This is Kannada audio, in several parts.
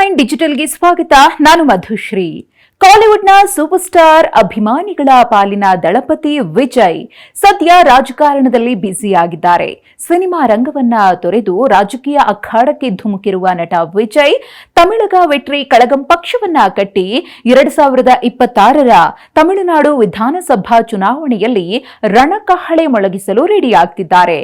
9 ಡಿಜಿಟಲ್ಗೆ ಸ್ವಾಗತ. ನಾನು ಮಧುಶ್ರೀ. ಕಾಲಿವುಡ್ನ ಸೂಪರ್ ಸ್ಟಾರ್ ಅಭಿಮಾನಿಗಳ ಪಾಲಿನ ದಳಪತಿ ವಿಜಯ್ ಸದ್ಯ ರಾಜಕಾರಣದಲ್ಲಿ ಬ್ಯುಸಿಯಾಗಿದ್ದಾರೆ. ಸಿನಿಮಾ ರಂಗವನ್ನ ತೊರೆದು ರಾಜಕೀಯ ಅಖಾಡಕ್ಕೆ ಧುಮುಕಿರುವ ನಟ ವಿಜಯ್ ತಮಿಳಗ ವೆಟ್ರಿ ಕಳಗಂ ಪಕ್ಷವನ್ನ ಕಟ್ಟಿ 2026ರ ತಮಿಳುನಾಡು ವಿಧಾನಸಭಾ ಚುನಾವಣೆಯಲ್ಲಿ ರಣಕಹಳೆ ಮೊಳಗಿಸಲು ರೆಡಿಯಾಗ್ತಿದ್ದಾರೆ.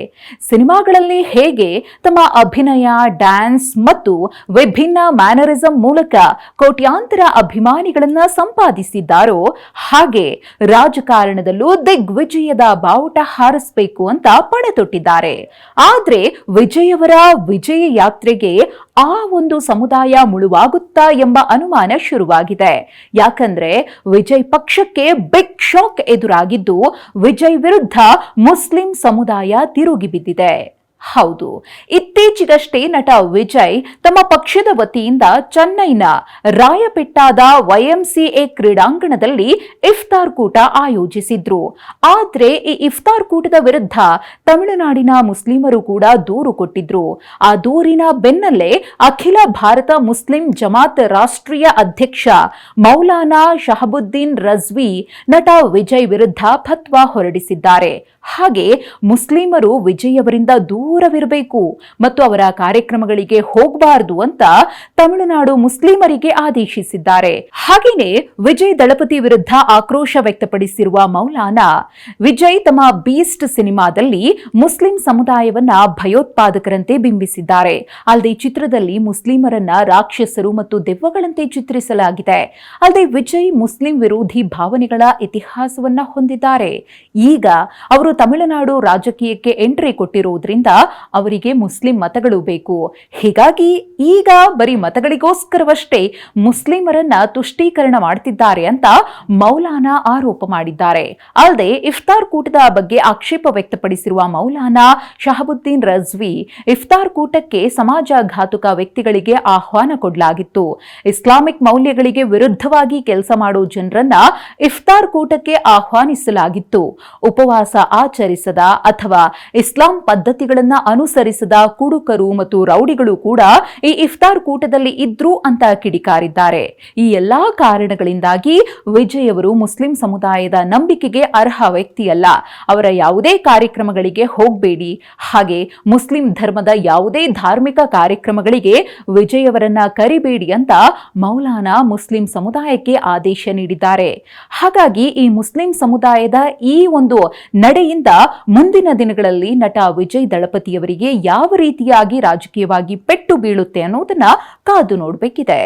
ಸಿನಿಮಾಗಳಲ್ಲಿ ಹೇಗೆ ತಮ್ಮ ಅಭಿನಯ, ಡ್ಯಾನ್ಸ್ ಮತ್ತು ವಿಭಿನ್ನ ಮ್ಯಾನರಿಸಂ ಮೂಲಕ ಕೋಟ್ಯಾಂತರ ಅಭಿಮಾನಿಗಳನ್ನ ಸಂಪಾದಿಸಿದ್ದಾರೋ ಹಾಗೆ ರಾಜಕಾರಣದಲ್ಲೂ ದಿಗ್ವಿಜಯದ ಬಾವುಟ ಹಾರಿಸಬೇಕು ಅಂತ ಪಣತೊಟ್ಟಿದ್ದಾರೆ. ಆದ್ರೆ ವಿಜಯ್ ಅವರ ವಿಜಯ ಯಾತ್ರೆಗೆ ಆ ಒಂದು ಸಮುದಾಯ ಮುಳುವಾಗುತ್ತಾ ಎಂಬ ಅನುಮಾನ ಶುರುವಾಗಿದೆ. ಯಾಕಂದ್ರೆ ವಿಜಯ್ ಪಕ್ಷಕ್ಕೆ ಬಿಗ್ ಶಾಕ್ ಎದುರಾಗಿದ್ದು ವಿಜಯ್ ವಿರುದ್ಧ ಮುಸ್ಲಿಂ ಸಮುದಾಯ ತಿರುಗಿ ಬಿದ್ದಿದೆ. ಹೌದು, ಇತ್ತೀಚೆಗಷ್ಟೇ ನಟ ವಿಜಯ್ ತಮ್ಮ ಪಕ್ಷದ ವತಿಯಿಂದ ಚೆನ್ನೈನ ರಾಯಪೆಟ್ಟಾದ YMCA ಕ್ರೀಡಾಂಗಣದಲ್ಲಿ ಇಫ್ತಾರ್ ಕೂಟ ಆಯೋಜಿಸಿದ್ರು. ಆದ್ರೆ ಈ ಇಫ್ತಾರ್ ಕೂಟದ ವಿರುದ್ಧ ತಮಿಳುನಾಡಿನ ಮುಸ್ಲಿಮರು ಕೂಡ ದೂರು ಕೊಟ್ಟಿದ್ರು. ಆ ದೂರಿನ ಬೆನ್ನಲ್ಲೇ ಅಖಿಲ ಭಾರತ ಮುಸ್ಲಿಂ ಜಮಾತ್ ರಾಷ್ಟ್ರೀಯ ಅಧ್ಯಕ್ಷ ಮೌಲಾನಾ ಶಹಬುದ್ದೀನ್ ರಜ್ವಿ ನಟ ವಿಜಯ್ ವಿರುದ್ಧ ಫತ್ವಾ ಹೊರಡಿಸಿದ್ದಾರೆ. ಹಾಗೆ ಮುಸ್ಲಿಮರು ವಿಜಯ್ ಅವರಿಂದ ದೂರವಿರಬೇಕು ಮತ್ತು ಅವರ ಕಾರ್ಯಕ್ರಮಗಳಿಗೆ ಹೋಗಬಾರದು ಅಂತ ತಮಿಳುನಾಡು ಮುಸ್ಲಿಮರಿಗೆ ಆದೇಶಿಸಿದ್ದಾರೆ. ಹಾಗೇನೆ ವಿಜಯ್ ದಳಪತಿ ವಿರುದ್ಧ ಆಕ್ರೋಶ ವ್ಯಕ್ತಪಡಿಸಿರುವ ಮೌಲಾನಾ, ವಿಜಯ್ ತಮ್ಮ ಬೀಸ್ಟ್ ಸಿನಿಮಾದಲ್ಲಿ ಮುಸ್ಲಿಂ ಸಮುದಾಯವನ್ನ ಭಯೋತ್ಪಾದಕರಂತೆ ಬಿಂಬಿಸಿದ್ದಾರೆ. ಅಲ್ಲದೆ ಚಿತ್ರದಲ್ಲಿ ಮುಸ್ಲಿಮರನ್ನ ರಾಕ್ಷಸರು ಮತ್ತು ದೆವ್ವಗಳಂತೆ ಚಿತ್ರಿಸಲಾಗಿದೆ. ಅಲ್ಲದೆ ವಿಜಯ್ ಮುಸ್ಲಿಂ ವಿರೋಧಿ ಭಾವನೆಗಳ ಇತಿಹಾಸವನ್ನ ಹೊಂದಿದ್ದಾರೆ. ಈಗ ಅವರು ತಮಿಳುನಾಡು ರಾಜಕೀಯಕ್ಕೆ ಎಂಟ್ರಿ ಕೊಟ್ಟಿರುವುದರಿಂದ ಅವರಿಗೆ ಮುಸ್ಲಿಂ ಮತಗಳು ಬೇಕು. ಹೀಗಾಗಿ ಈಗ ಬರೀ ಮತಗಳಿಗೋಸ್ಕರವಷ್ಟೇ ಮುಸ್ಲಿಮರನ್ನ ತುಷ್ಟೀಕರಣ ಮಾಡ್ತಿದ್ದಾರೆ ಅಂತ ಮೌಲಾನಾ ಆರೋಪ ಮಾಡಿದ್ದಾರೆ. ಅಲ್ಲದೆ ಇಫ್ತಾರ್ ಕೂಟದ ಬಗ್ಗೆ ಆಕ್ಷೇಪ ವ್ಯಕ್ತಪಡಿಸಿರುವ ಮೌಲಾನಾ ಶಹಬುದ್ದೀನ್ ರಜ್ವಿ, ಇಫ್ತಾರ್ ಕೂಟಕ್ಕೆ ಸಮಾಜಘಾತುಕ ವ್ಯಕ್ತಿಗಳಿಗೆ ಆಹ್ವಾನ ಕೊಡಲಾಗಿತ್ತು. ಇಸ್ಲಾಮಿಕ್ ಮೌಲ್ಯಗಳಿಗೆ ವಿರುದ್ಧವಾಗಿ ಕೆಲಸ ಮಾಡೋ ಜನರನ್ನ ಇಫ್ತಾರ್ ಕೂಟಕ್ಕೆ ಆಹ್ವಾನಿಸಲಾಗಿತ್ತು. ಉಪವಾಸ ಆಚರಿಸದ ಅಥವಾ ಇಸ್ಲಾಂ ಪದ್ಧತಿಗಳನ್ನ ಅನುಸರಿಸದ ಕುಡುಕರು ಮತ್ತು ರೌಡಿಗಳು ಕೂಡ ಈ ಇಫ್ತಾರ್ ಕೂಟದಲ್ಲಿ ಇದ್ರು ಅಂತ ಕಿಡಿಕಾರಿದ್ದಾರೆ. ಈ ಎಲ್ಲಾ ಕಾರಣಗಳಿಂದಾಗಿ ವಿಜಯ್ ಅವರು ಮುಸ್ಲಿಂ ಸಮುದಾಯದ ನಂಬಿಕೆಗೆ ಅರ್ಹ ವ್ಯಕ್ತಿಯಲ್ಲ. ಅವರ ಯಾವುದೇ ಕಾರ್ಯಕ್ರಮಗಳಿಗೆ ಹೋಗಬೇಡಿ, ಹಾಗೆ ಮುಸ್ಲಿಂ ಧರ್ಮದ ಯಾವುದೇ ಧಾರ್ಮಿಕ ಕಾರ್ಯಕ್ರಮಗಳಿಗೆ ವಿಜಯ್ ಅವರನ್ನ ಕರಿಬೇಡಿ ಅಂತ ಮೌಲಾನಾ ಮುಸ್ಲಿಂ ಸಮುದಾಯಕ್ಕೆ ಆದೇಶ ನೀಡಿದ್ದಾರೆ. ಹಾಗಾಗಿ ಈ ಮುಸ್ಲಿಂ ಸಮುದಾಯದ ಈ ಒಂದು ನಡೆಯಿಂದ ಮುಂದಿನ ದಿನಗಳಲ್ಲಿ ನಟ ವಿಜಯ್ ದಳಪತಿಯವರಿಗೆ ಯಾವ ರೀತಿಯಾಗಿ ರಾಜಕೀಯವಾಗಿ ಪೆಟ್ಟು ಬೀಳುತ್ತೆ ಅನ್ನೋದನ್ನ ಕಾದು ನೋಡಬೇಕಿದೆ.